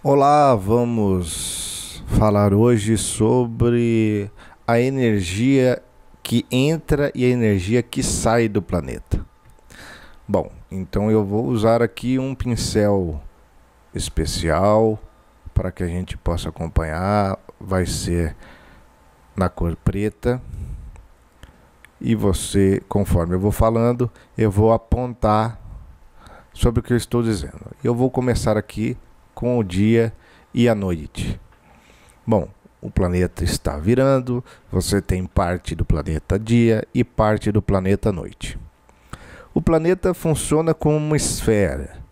Olá, vamos falar hoje sobre a energia que entra e a energia que sai do planeta. Bom, então eu vou usar aqui um pincel especial para que a gente possa acompanhar. Vai ser na cor preta. E você, conforme eu vou falando, eu vou apontar sobre o que eu estou dizendo. Eu vou começar aqui com o dia e a noite. Bom, o planeta está virando, você tem parte do planeta dia e parte do planeta noite. O planeta funciona como uma esfera.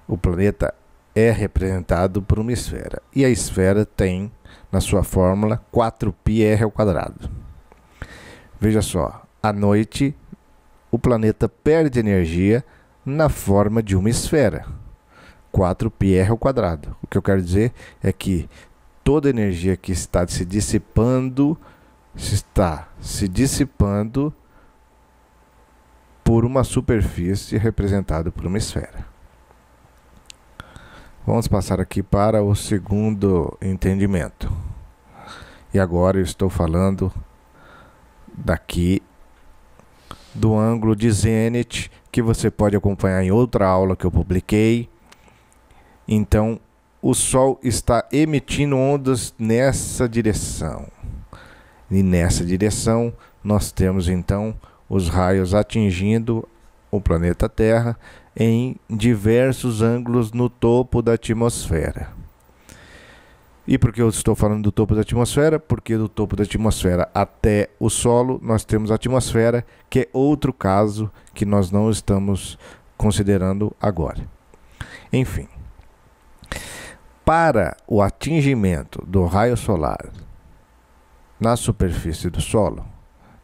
O planeta é representado por uma esfera. E a esfera tem, na sua fórmula, 4πr². Veja só, à noite o planeta perde energia na forma de uma esfera. 4πr². O que eu quero dizer é que toda energia que está se dissipando por uma superfície representada por uma esfera. Vamos passar aqui para o segundo entendimento. E agora eu estou falando daqui do ângulo de zênite, que você pode acompanhar em outra aula que eu publiquei. Então, o Sol está emitindo ondas nessa direção. E nessa direção, nós temos então os raios atingindo o planeta Terra em diversos ângulos no topo da atmosfera. E por que eu estou falando do topo da atmosfera? Porque do topo da atmosfera até o solo nós temos a atmosfera, que é outro caso que nós não estamos considerando agora. Enfim, para o atingimento do raio solar na superfície do solo,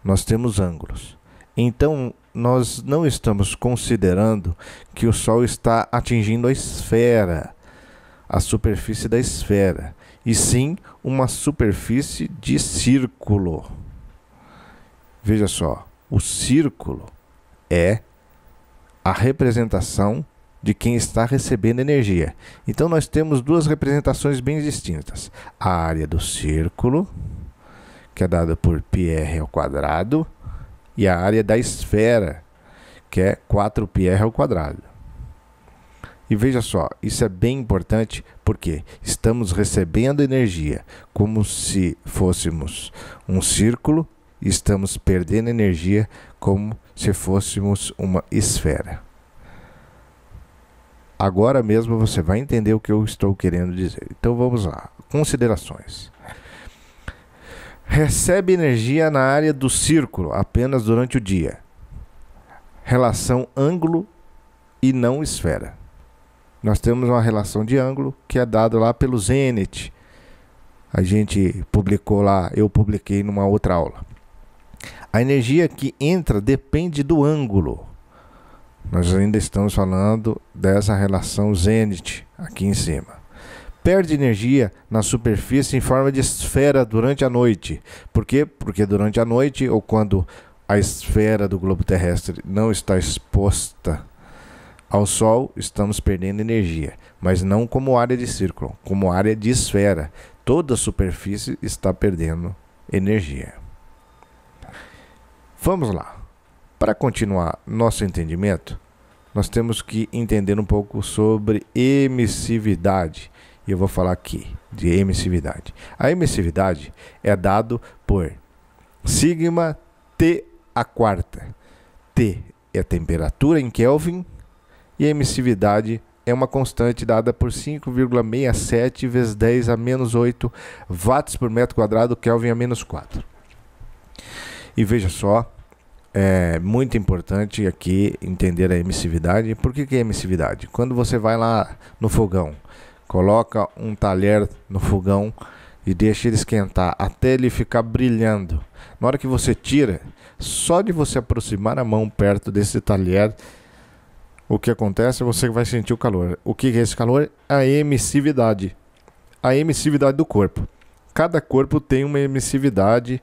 nós temos ângulos. Então, nós não estamos considerando que o Sol está atingindo a esfera, a superfície da esfera, e sim uma superfície de círculo. Veja só, o círculo é a representação de quem está recebendo energia. Então nós temos duas representações bem distintas. A área do círculo, que é dada por πr², e a área da esfera, que é 4πr². E veja só, isso é bem importante porque estamos recebendo energia como se fôssemos um círculo e estamos perdendo energia como se fôssemos uma esfera. Agora mesmo você vai entender o que eu estou querendo dizer. Então vamos lá. Considerações. Recebe energia na área do círculo apenas durante o dia. Relação ângulo e não esfera. Nós temos uma relação de ângulo que é dada lá pelo zênite. A gente publicou lá, eu publiquei numa outra aula. A energia que entra depende do ângulo. Nós ainda estamos falando dessa relação zênite aqui em cima. Perde energia na superfície em forma de esfera durante a noite. Por quê? Porque durante a noite, ou quando a esfera do globo terrestre não está exposta ao Sol, estamos perdendo energia, mas não como área de círculo, como área de esfera. Toda a superfície está perdendo energia. Vamos lá. Para continuar nosso entendimento, nós temos que entender um pouco sobre emissividade. E eu vou falar aqui de emissividade. A emissividade é dado por sigma T². T é a temperatura em Kelvin e a emissividade é uma constante dada por 5,67 vezes 10 a menos 8 watts por metro quadrado, Kelvin a menos 4. E veja só, é muito importante aqui entender a emissividade. Por que é emissividade? Quando você vai lá no fogão, coloca um talher no fogão e deixa ele esquentar até ele ficar brilhando. Na hora que você tira, só de você aproximar a mão perto desse talher, o que acontece? Você vai sentir o calor. O que é esse calor? A emissividade. A emissividade do corpo. Cada corpo tem uma emissividade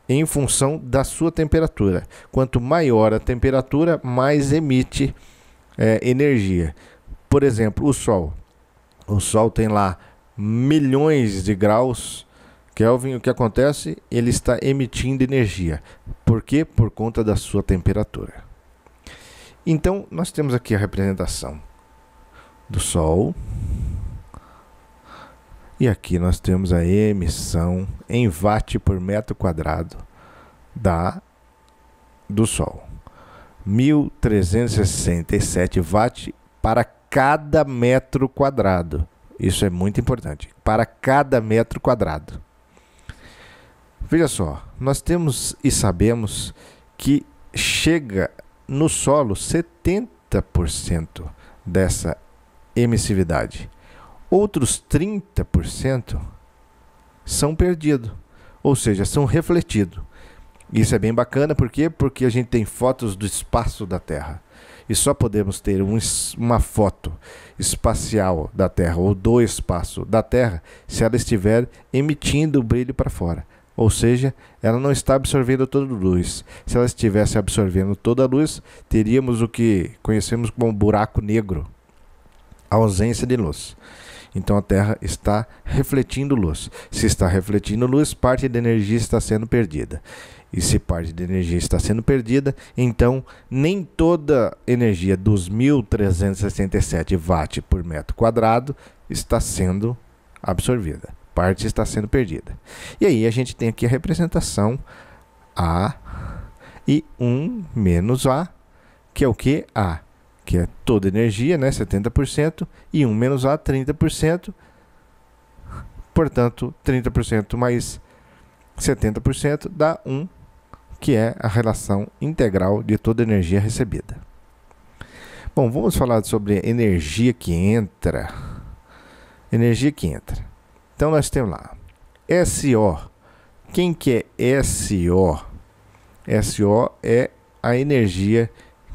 em função da sua temperatura. Quanto maior a temperatura, mais emite energia. Por exemplo, o Sol. O Sol tem lá milhões de graus Kelvin. O que acontece? Ele está emitindo energia. Por quê? Por conta da sua temperatura. Então, nós temos aqui a representação do Sol. E aqui nós temos a emissão em watt por metro quadrado do Sol. 1.367 watts para cada metro quadrado. Isso é muito importante. Para cada metro quadrado. Veja só, nós temos e sabemos que chega no solo 70% dessa emissividade. Outros 30% são perdidos, ou seja, são refletidos. Isso é bem bacana, por quê? Porque a gente tem fotos do espaço da Terra. E só podemos ter uma foto espacial da Terra ou do espaço da Terra se ela estiver emitindo o brilho para fora. Ou seja, ela não está absorvendo toda a luz. Se ela estivesse absorvendo toda a luz, teríamos o que conhecemos como buraco negro, a ausência de luz. Então a Terra está refletindo luz. Se está refletindo luz, parte da energia está sendo perdida. E se parte da energia está sendo perdida, então nem toda energia dos 1.367 watts por metro quadrado está sendo absorvida. Parte está sendo perdida. E aí a gente tem aqui a representação A e 1 menos A, que é o que? A, que é toda energia, né, 70%, e 1 menos A, 30%. Portanto, 30% mais 70% dá 1, que é a relação integral de toda energia recebida. Bom, vamos falar sobre energia que entra. Energia que entra. Então nós temos lá SO. Quem que é SO? SO é a energia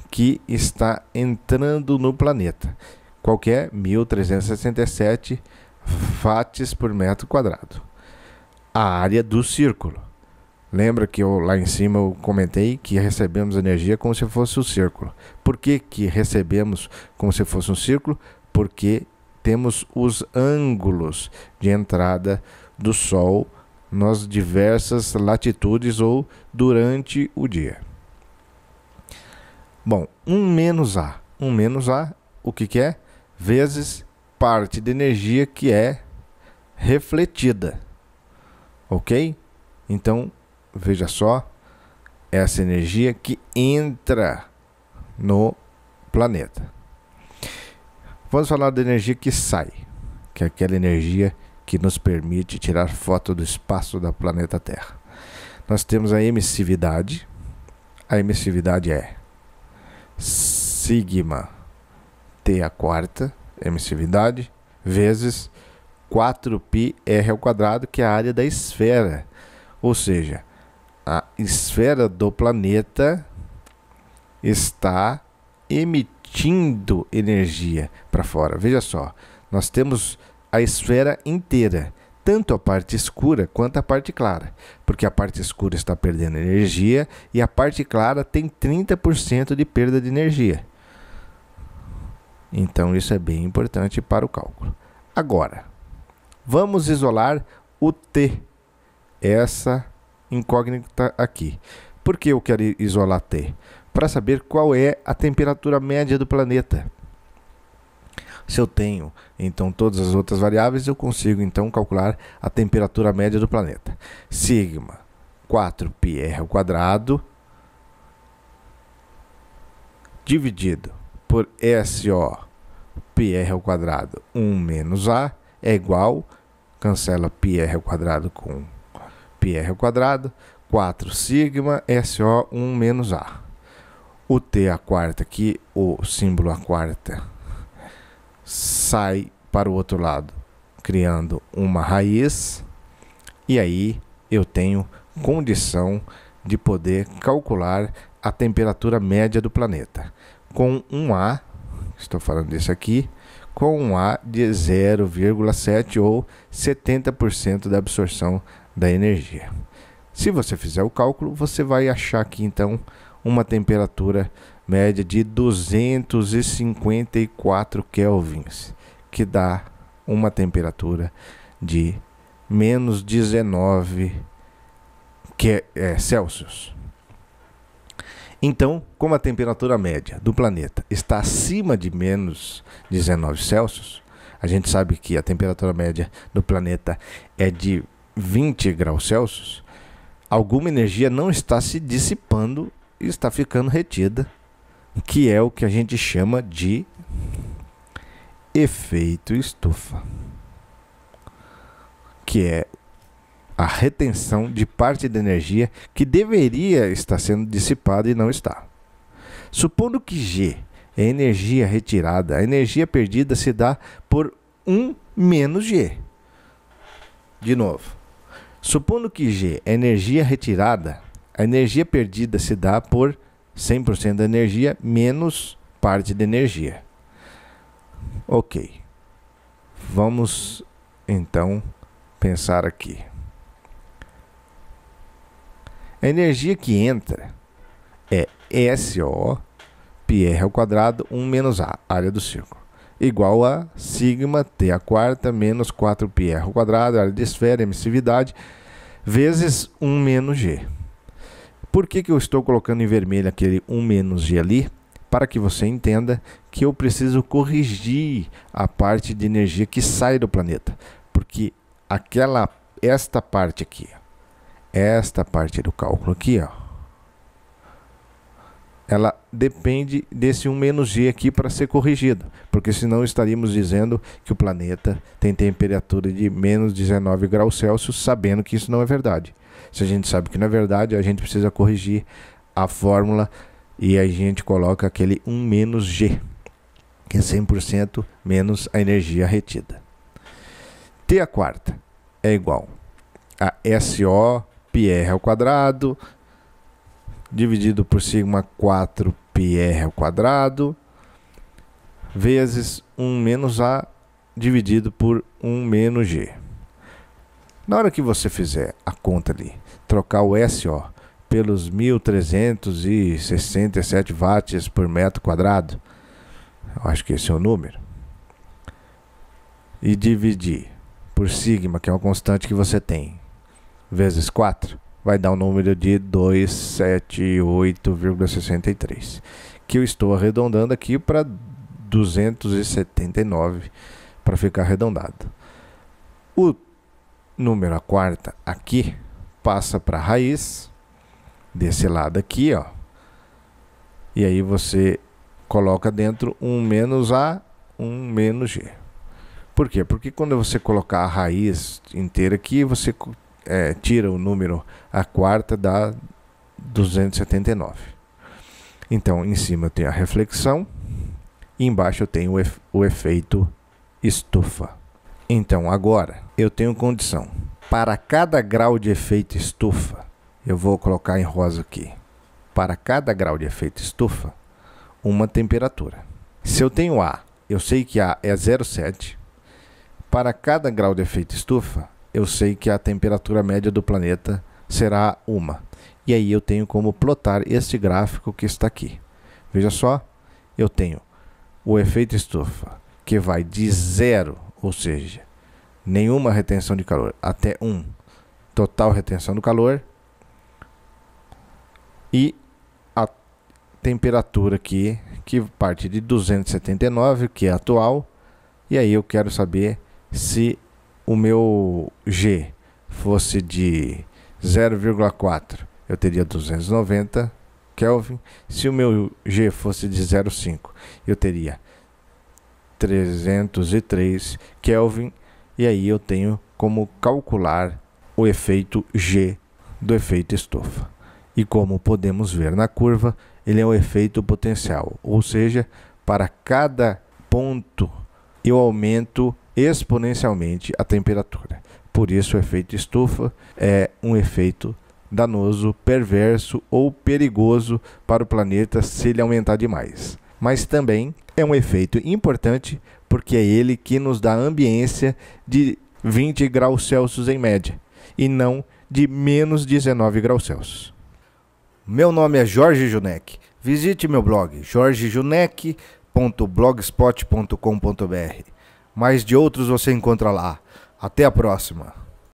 que está entrando no planeta. Qual que é? 1.367 watts por metro quadrado. A área do círculo. Lembra que lá em cima eu comentei que recebemos energia como se fosse um círculo. Por que que recebemos como se fosse um círculo? Porque temos os ângulos de entrada do Sol nas diversas latitudes ou durante o dia. Bom, 1 menos A. 1 menos A, o que que é? Vezes parte da energia que é refletida. Ok? Então, veja só, essa energia que entra no planeta. Vamos falar da energia que sai, que é aquela energia que nos permite tirar foto do espaço da planeta Terra. Nós temos a emissividade. A emissividade é sigma T a quarta, emissividade, vezes 4πr ao quadrado, que é a área da esfera. Ou seja, a esfera do planeta está emitindo energia para fora. Veja só, nós temos a esfera inteira, tanto a parte escura quanto a parte clara, porque a parte escura está perdendo energia e a parte clara tem 30% de perda de energia. Então isso é bem importante para o cálculo. Agora, vamos isolar o T, essa incógnita aqui. Por que eu quero isolar T? Para saber qual é a temperatura média do planeta. Se eu tenho, então, todas as outras variáveis, eu consigo, então, calcular a temperatura média do planeta. Sigma 4πr ao quadrado dividido por SO πr ao quadrado 1 menos A é igual, cancela πr ao quadrado com πr ao quadrado, 4 sigma SO 1 menos A. O T a quarta aqui, o símbolo a quarta, sai para o outro lado, criando uma raiz, e aí eu tenho condição de poder calcular a temperatura média do planeta. Com um A, estou falando disso aqui, com um A de 0,7 ou 70% da absorção da energia. Se você fizer o cálculo, você vai achar aqui então uma temperatura média de 254 kelvins, que dá uma temperatura de menos 19 Celsius. Então, como a temperatura média do planeta está acima de menos 19 Celsius, a gente sabe que a temperatura média do planeta é de 20 graus Celsius, alguma energia não está se dissipando e está ficando retida, que é o que a gente chama de efeito estufa, que é a retenção de parte da energia que deveria estar sendo dissipada e não está. Supondo que G é energia retirada, a energia perdida se dá por 1 menos G. De novo, supondo que G é energia retirada, a energia perdida se dá por 100% da energia menos parte da energia. Ok. Vamos então pensar aqui. A energia que entra é SO πr ao quadrado 1 menos A, área do círculo, igual a sigma T a quarta menos 4πr ao quadrado, área de esfera, emissividade, vezes 1 menos G. Por que eu estou colocando em vermelho aquele 1 menos G ali? Para que você entenda que eu preciso corrigir a parte de energia que sai do planeta. Porque esta parte aqui, esta parte do cálculo aqui, ó, ela depende desse 1 menos G aqui para ser corrigido. Porque senão estaríamos dizendo que o planeta tem temperatura de menos 19 graus Celsius, sabendo que isso não é verdade. Se a gente sabe que não é verdade, a gente precisa corrigir a fórmula e a gente coloca aquele 1 menos G, que é 100% menos a energia retida. T a quarta é igual a SO πr ao quadrado dividido por sigma 4πr ao quadrado vezes 1 menos A dividido por 1 menos G. Na hora que você fizer a conta ali, trocar o SO pelos 1.367 watts por metro quadrado, eu acho que esse é o número, e dividir por sigma, que é uma constante que você tem, vezes 4, vai dar um número de 278,63, que eu estou arredondando aqui para 279, para ficar arredondado. O número a quarta aqui passa para a raiz desse lado aqui, ó, e aí você coloca dentro 1 menos A, 1 menos G. Por quê? Porque quando você colocar a raiz inteira aqui, você tira o número a quarta, dá 279. Então, em cima eu tenho a reflexão e embaixo eu tenho o efeito estufa. Então, agora eu tenho condição. Para cada grau de efeito estufa, eu vou colocar em rosa aqui. Para cada grau de efeito estufa, uma temperatura. Se eu tenho A, eu sei que A é 0,7. Para cada grau de efeito estufa, eu sei que a temperatura média do planeta será 1. E aí eu tenho como plotar este gráfico que está aqui. Veja só, eu tenho o efeito estufa, que vai de 0, ou seja, nenhuma retenção de calor, até 1, total retenção do calor, e a temperatura aqui, que parte de 279, que é atual, e aí eu quero saber se o meu G fosse de 0,4, eu teria 290 Kelvin. Se o meu G fosse de 0,5, eu teria 303 Kelvin. E aí eu tenho como calcular o efeito G do efeito estufa. E como podemos ver na curva, ele é um efeito potencial. Ou seja, para cada ponto eu aumento exponencialmente a temperatura. Por isso o efeito estufa é um efeito danoso, perverso ou perigoso para o planeta se ele aumentar demais. Mas também é um efeito importante porque é ele que nos dá a ambiência de 20 graus Celsius em média e não de menos 19 graus Celsius. Meu nome é Jorge Junek. Visite meu blog jorgejunek.blogspot.com.br. mas de outros você encontra lá. Até a próxima!